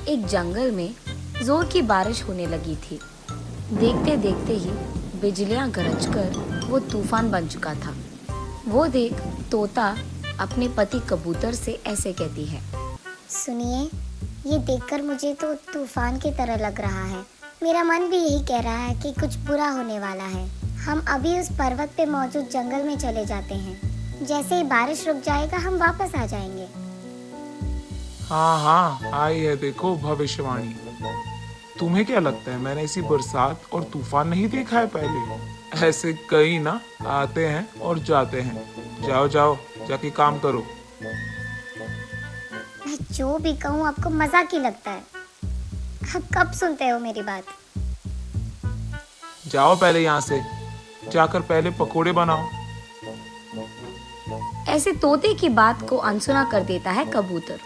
एक जंगल में जोर की बारिश होने लगी थी। देखते देखते ही बिजलियां गरजकर वो तूफान बन चुका था। वो देख तोता अपने पति कबूतर से ऐसे कहती है। सुनिए, ये देखकर मुझे तो तूफान की तरह लग रहा है। मेरा मन भी यही कह रहा है कि कुछ बुरा होने वाला है। हम अभी उस पर्वत पे मौजूद जंगल में चले जाते हैं। जैसे ही बारिश रुक जाएगा हम वापस आ जाएंगे। हाँ हाँ, आई है देखो भविष्यवाणी। तुम्हें क्या लगता है मैंने ऐसी बरसात और तूफान नहीं देखा है पहले? ऐसे कई ना आते हैं और जाते हैं। जाओ जाओ, जाके काम करो। मैं जो भी कहूँ आपको मजाक ही लगता है। आप कब सुनते हो मेरी बात? जाओ पहले यहाँ से, जाकर पहले पकोड़े बनाओ। ऐसे तोते की बात को अनसुना कर देता है कबूतर।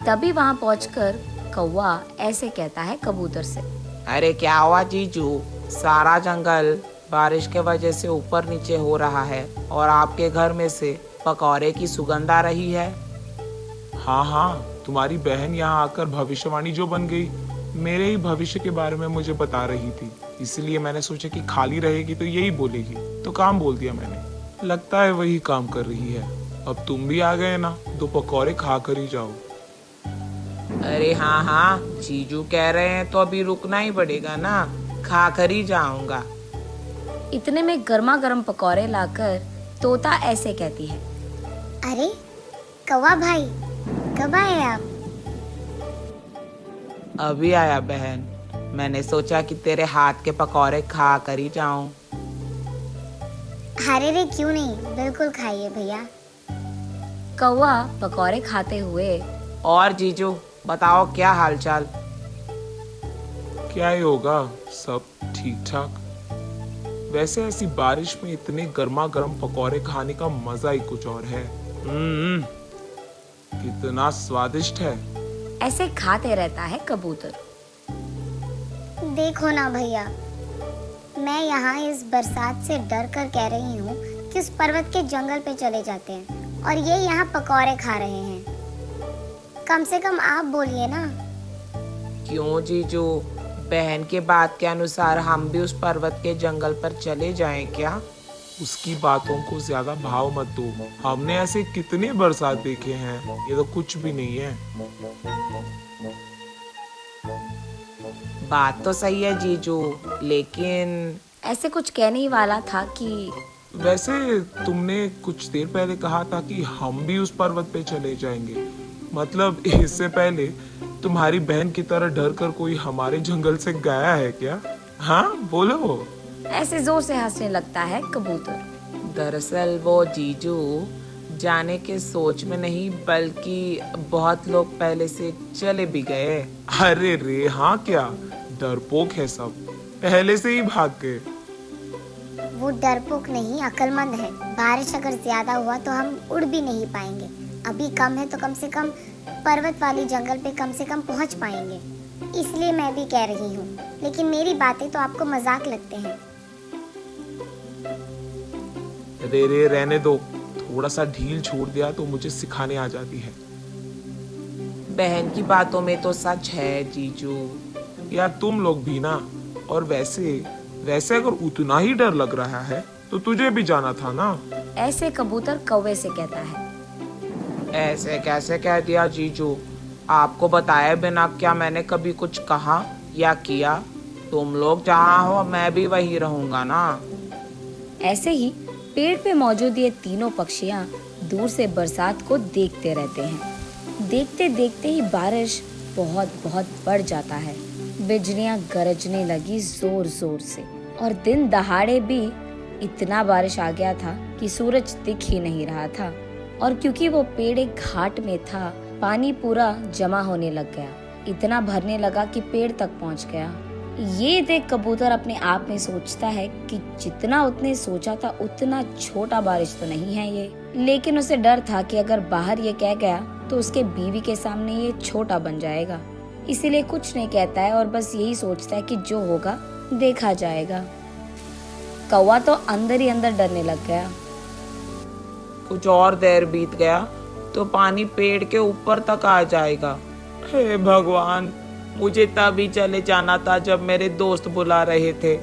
तभी वहां पहुंचकर कौवा ऐसे कहता है कबूतर से। अरे क्या हुआ जीजू, सारा जंगल बारिश के वजह से ऊपर नीचे हो रहा है और आपके घर में से पकौड़े की सुगंध आ रही है। हाँ हाँ, तुम्हारी बहन यहाँ आकर भविष्यवाणी जो बन गई, मेरे ही भविष्य के बारे में मुझे बता रही थी। इसलिए मैंने सोचा कि खाली रहेगी तो यही बोलेगी, तो काम बोल दिया मैंने। लगता है वही काम कर रही है। अब तुम भी आ गए ना, तो पकौड़े खा कर ही जाओ। अरे हाँ हाँ, जीजू कह रहे हैं तो अभी रुकना ही पड़ेगा ना, खा कर ही जाऊंगा। इतने में गर्मा गर्म पकौड़े लाकर तोता ऐसे कहती है। अरे कौवा भाई, कब आए आप? अभी आया बहन, मैंने सोचा कि तेरे हाथ के पकौड़े खा कर ही जाऊं। अरे रे क्यों नहीं, बिल्कुल खाइए भैया। कौवा पकौड़े खाते हुए। और जीजू बताओ क्या हालचाल? क्या ही होगा, सब ठीक ठाक। वैसे ऐसी बारिश में इतने गर्मा गर्म पकौड़े खाने का मजा ही कुछ और है। कितना स्वादिष्ट है। ऐसे खाते रहता है कबूतर। देखो ना भैया, मैं यहाँ इस बरसात से डर कर कह रही हूँ कि उस पर्वत के जंगल पे चले जाते हैं और ये यहाँ पकौड़े खा रहे हैं। कम से कम आप बोलिए ना। क्यों जीजू, बहन के बात के अनुसार हम भी उस पर्वत के जंगल पर चले जाएं क्या? उसकी बातों को ज्यादा भाव मत दो। हमने ऐसे कितने बरसात देखे हैं, ये तो कुछ भी नहीं है। बात तो सही है जीजू, लेकिन ऐसे कुछ कहने ही वाला था कि वैसे तुमने कुछ देर पहले कहा था कि हम भी उस पर्वत पे चले जाएंगे। मतलब इससे पहले तुम्हारी बहन की तरह डर कर कोई हमारे जंगल से गया है क्या? हाँ बोलो। ऐसे जोर से हंसने लगता है कबूतर। दरअसल वो जीजू जाने के सोच में नहीं, बल्कि बहुत लोग पहले से चले भी गए। अरे रे हाँ, क्या डरपोक है सब, पहले से ही भाग गए। वो डरपोक नहीं, अक्लमंद है। बारिश अगर ज्यादा हुआ तो हम उड़ भी नहीं पाएंगे। अभी कम है तो कम से कम पर्वत वाली जंगल पे कम से कम पहुंच पाएंगे। इसलिए मैं भी कह रही हूँ, लेकिन मेरी बातें तो आपको मजाक लगते हैं। रे रे रहने दो, थोड़ा सा ढील छोड़ दिया तो मुझे सिखाने आ जाती है। बहन की बातों में तो सच है जीजू। यार तुम लोग भी ना। और वैसे अगर उतना ही डर लग रहा है तो तुझे भी जाना था ना। ऐसे कबूतर कौवे से कहता है। ऐसे कैसे कह दिया जीजू? आपको बताए बिना क्या मैंने कभी कुछ कहा या किया? तुम लोग जहाँ हो मैं भी वही रहूंगा ना। ऐसे ही पेड़ पे मौजूद ये तीनों पक्षियां दूर से बरसात को देखते रहते हैं। देखते देखते ही बारिश बहुत बहुत बढ़ जाता है। बिजलियां गरजने लगी जोर जोर से और दिन दहाड़े भी इतना बारिश आ गया था कि सूरज दिख ही नहीं रहा था। और क्योंकि वो पेड़ एक घाट में था, पानी पूरा जमा होने लग गया। इतना भरने लगा कि पेड़ तक पहुंच गया। ये देख कबूतर अपने आप में सोचता है कि जितना उसने सोचा था उतना छोटा बारिश तो नहीं है ये। लेकिन उसे डर था कि अगर बाहर ये कह गया तो उसके बीवी के सामने ये छोटा बन जाएगा। इसीलिए कुछ नहीं कहता है और बस यही सोचता है कि जो होगा देखा जाएगा। कौवा तो अंदर ही अंदर डरने लग गया। कुछ और देर बीत गया तो पानी पेड़ के ऊपर तक आ जाएगा। हे भगवान, मुझे तभी चले जाना था जब मेरे दोस्त बुला रहे थे।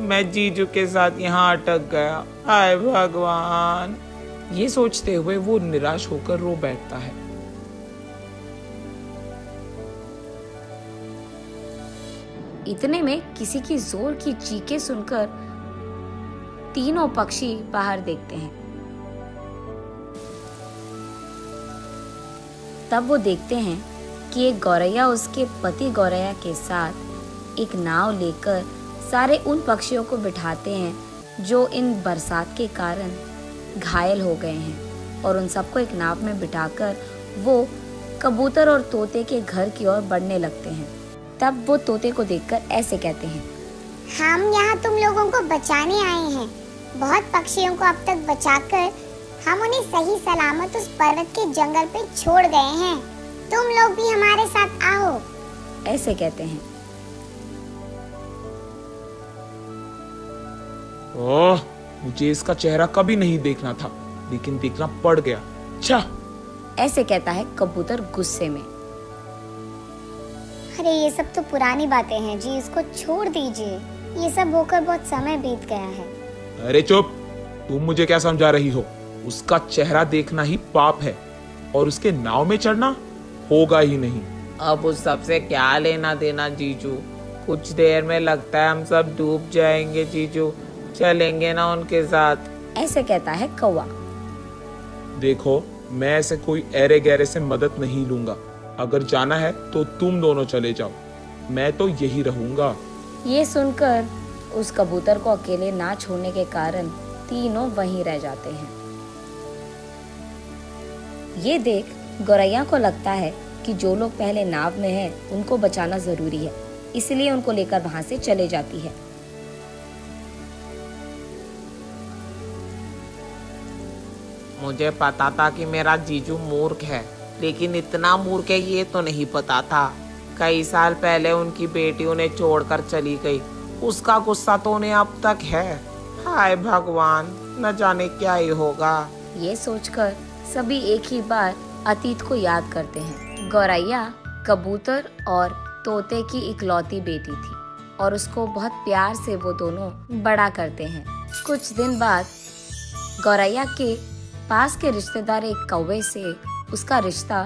मैं जीजू के साथ यहाँ अटक गया। हाय भगवान। ये सोचते हुए वो निराश होकर रो बैठता है। इतने में किसी की जोर की चीखें सुनकर तीनों पक्षी बाहर देखते हैं। तब वो देखते हैं कि एक गौरैया उसके पति गौरैया के साथ एक नाव लेकर सारे उन पक्षियों को बिठाते हैं जो इन बरसात के कारण घायल हो गए हैं, और उन सबको एक नाव में बिठाकर वो कबूतर और तोते के घर की ओर बढ़ने लगते हैं। तब वो तोते को देखकर ऐसे कहते हैं, हम यहाँ तुम लोगों को बचाने आए हैं। बहुत पक्षियों को अब तक बचाकर हम उन्हें सही सलामत उस पर्वत के जंगल पे छोड़ गए हैं। तुम लोग भी हमारे साथ आओ। ऐसे कहते हैं। ओह, मुझे इसका चेहरा कभी नहीं देखना था, लेकिन देखना पड़ गया। अच्छा। ऐसे कहता है कबूतर गुस्से में। अरे ये सब तो पुरानी बातें हैं जी, इसको छोड़ दीजिए। ये सब होकर बहुत समय बीत गया है। अरे चुप, तुम मुझे क्या समझा रही हो? उसका चेहरा देखना ही पाप है, और उसके नाव में चढ़ना होगा ही नहीं। अब उस सबसे क्या लेना देना जीजू? कुछ देर में लगता है हम सब डूब जाएंगे जीजू। चलेंगे ना उनके साथ। ऐसे कहता है कौवा। देखो, मैं ऐसे कोई ऐरे गहरे से मदद नहीं लूंगा। अगर जाना है तो तुम दोनों चले जाओ, मैं तो यही रहूंगा। ये सुनकर उस कबूतर को अकेले ना छोड़ने के कारण तीनों वहीं रह जाते हैं। ये देख गौरैया को लगता है कि जो लोग पहले नाव में हैं उनको बचाना जरूरी है, इसलिए उनको लेकर वहां से चले जाती है। मुझे पता था कि मेरा जीजू मूर्ख है, लेकिन इतना मूर्ख है ये तो नहीं पता था। कई साल पहले उनकी बेटी उन्हें छोड़कर चली गई। उसका गुस्सा तो उन्हें अब तक है। हाय भगवान, न जाने क्या ही होगा। ये सोचकर सभी एक ही बार अतीत को याद करते हैं। गौरैया कबूतर और तोते की इकलौती बेटी थी, और उसको बहुत प्यार से वो दोनों बड़ा करते हैं। कुछ दिन बाद गौरैया के पास के रिश्तेदार एक कौवे से उसका रिश्ता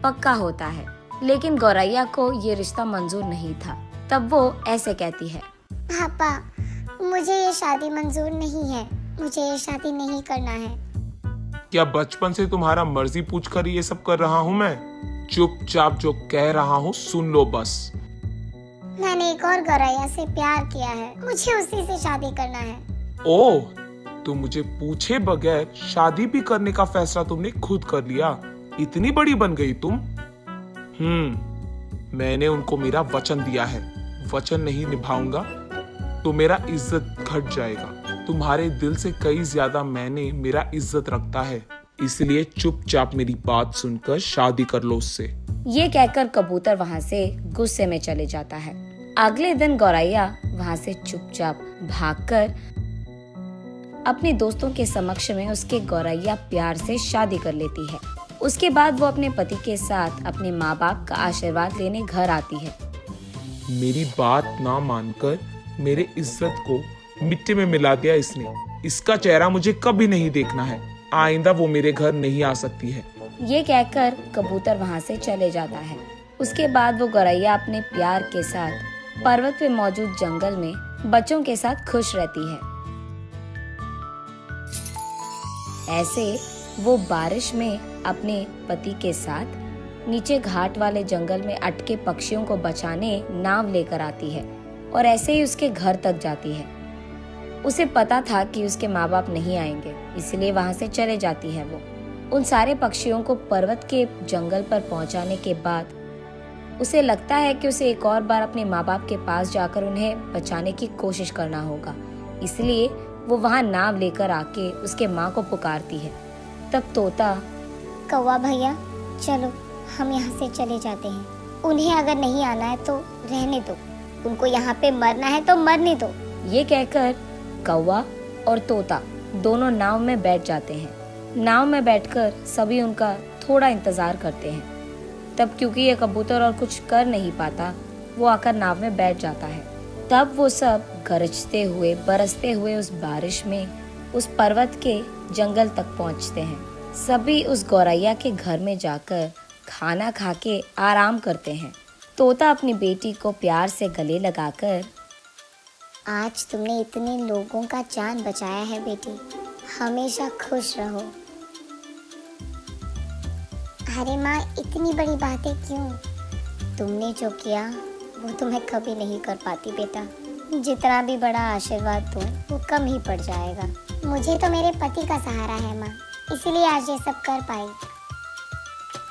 पक्का होता है, लेकिन गौरैया को ये रिश्ता मंजूर नहीं था। तब वो ऐसे कहती है, पापा, मुझे ये शादी मंजूर नहीं है। मुझे ये शादी नहीं करना है। क्या बचपन से तुम्हारा मर्जी पूछ कर ये सब कर रहा हूँ मैं? चुपचाप जो कह रहा हूँ सुन लो बस। मैंने एक और गौरैया से प्यार किया है। मुझे उसी से शादी करना है। ओह, तो मुझे पूछे बगैर शादी भी करने का फैसला तुमने खुद कर लिया। इतनी बड़ी बन गई तुम। मैंने उनको मेरा वचन दिया है। वचन नहीं निभाऊंगा तो मेरा इज्जत घट जाएगा। तुम्हारे दिल से कई ज्यादा मैंने मेरा इज्जत रखता है, इसलिए चुपचाप मेरी बात सुनकर शादी कर लो उससे। ये कहकर कबूतर वहाँ से गुस्से में चले जाता है। अगले दिन गौरैया वहाँ से चुपचाप भागकर अपने दोस्तों के समक्ष में उसके गौरैया प्यार से शादी कर लेती है। उसके बाद वो अपने पति के साथ अपने माँ बाप का आशीर्वाद लेने घर आती है। मेरी बात ना मानकर मेरे इज्जत को मिट्टी में मिला दिया इसने। इसका चेहरा मुझे कभी नहीं देखना है। आइंदा वो मेरे घर नहीं आ सकती है। ये कहकर कबूतर वहाँ से चले जाता है। उसके बाद वो गौरैया अपने प्यार के साथ पर्वत पे मौजूद जंगल में बच्चों के साथ खुश रहती है। ऐसे वो बारिश में अपने पति के साथ नीचे घाट वाले जंगल में अटके पक्षियों को बचाने नाव लेकर आती है, और ऐसे ही उसके घर तक जाती है। उसे पता था कि उसके माँ बाप नहीं आएंगे, इसलिए वहाँ से चले जाती है। वो उन सारे पक्षियों को पर्वत के जंगल पर पहुँचाने के बाद उसे लगता है कि उसे एक और बार अपने माँ बाप के पास जाकर उन्हें बचाने की कोशिश करना होगा, इसलिए वो वहाँ नाव लेकर आके उसके माँ को पुकारती है। तब तोता, कौवा भैया, चलो हम यहाँ से चले जाते हैं। उन्हें अगर नहीं आना है तो रहने दो, उनको यहाँ पे मरना है तो मरने दो। ये कहकर कौवा और तोता दोनों नाव में बैठ जाते हैं। नाव में बैठकर सभी उनका थोड़ा इंतजार करते हैं। तब क्योंकि ये कबूतर और कुछ कर नहीं पाता, वो आकर नाव में बैठ जाता है। तब वो सब गरजते हुए बरसते हुए उस बारिश में उस पर्वत के जंगल तक पहुंचते हैं। सभी उस गौरैया के घर में जाकर खाना खा के आराम करते हैं। तोता अपनी बेटी को प्यार से गले लगाकर, आज तुमने इतने लोगों का जान बचाया है बेटी, हमेशा खुश रहो। अरे माँ, इतनी बड़ी बातें क्यों? तुमने जो किया वो तो मैं कभी नहीं कर पाती बेटा। जितना भी बड़ा आशीर्वाद दूँ वो कम ही पड़ जाएगा। मुझे तो मेरे पति का सहारा है माँ, इसीलिए आज ये सब कर पाई।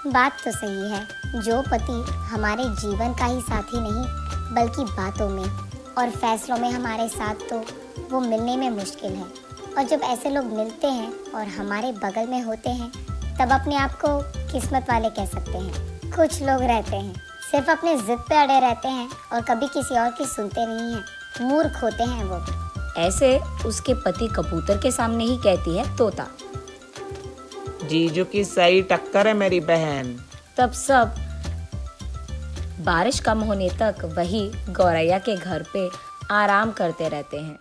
बात तो सही है, जो पति हमारे जीवन का ही साथी नहीं बल्कि बातों में और फैसलों में हमारे साथ, तो वो मिलने में मुश्किल है। और जब ऐसे लोग मिलते हैं और हमारे बगल में होते हैं तब अपने आप को किस्मत वाले कह सकते हैं। कुछ लोग रहते हैं सिर्फ अपने जिद पे अड़े रहते हैं और कभी किसी और की सुनते नहीं हैं, मूर्ख होते हैं वो। ऐसे उसके पति कबूतर के सामने ही कहती है तोता। जीजू की सही टक्कर है मेरी बहन। तब सब बारिश कम होने तक वही गौरैया के घर पे आराम करते रहते हैं।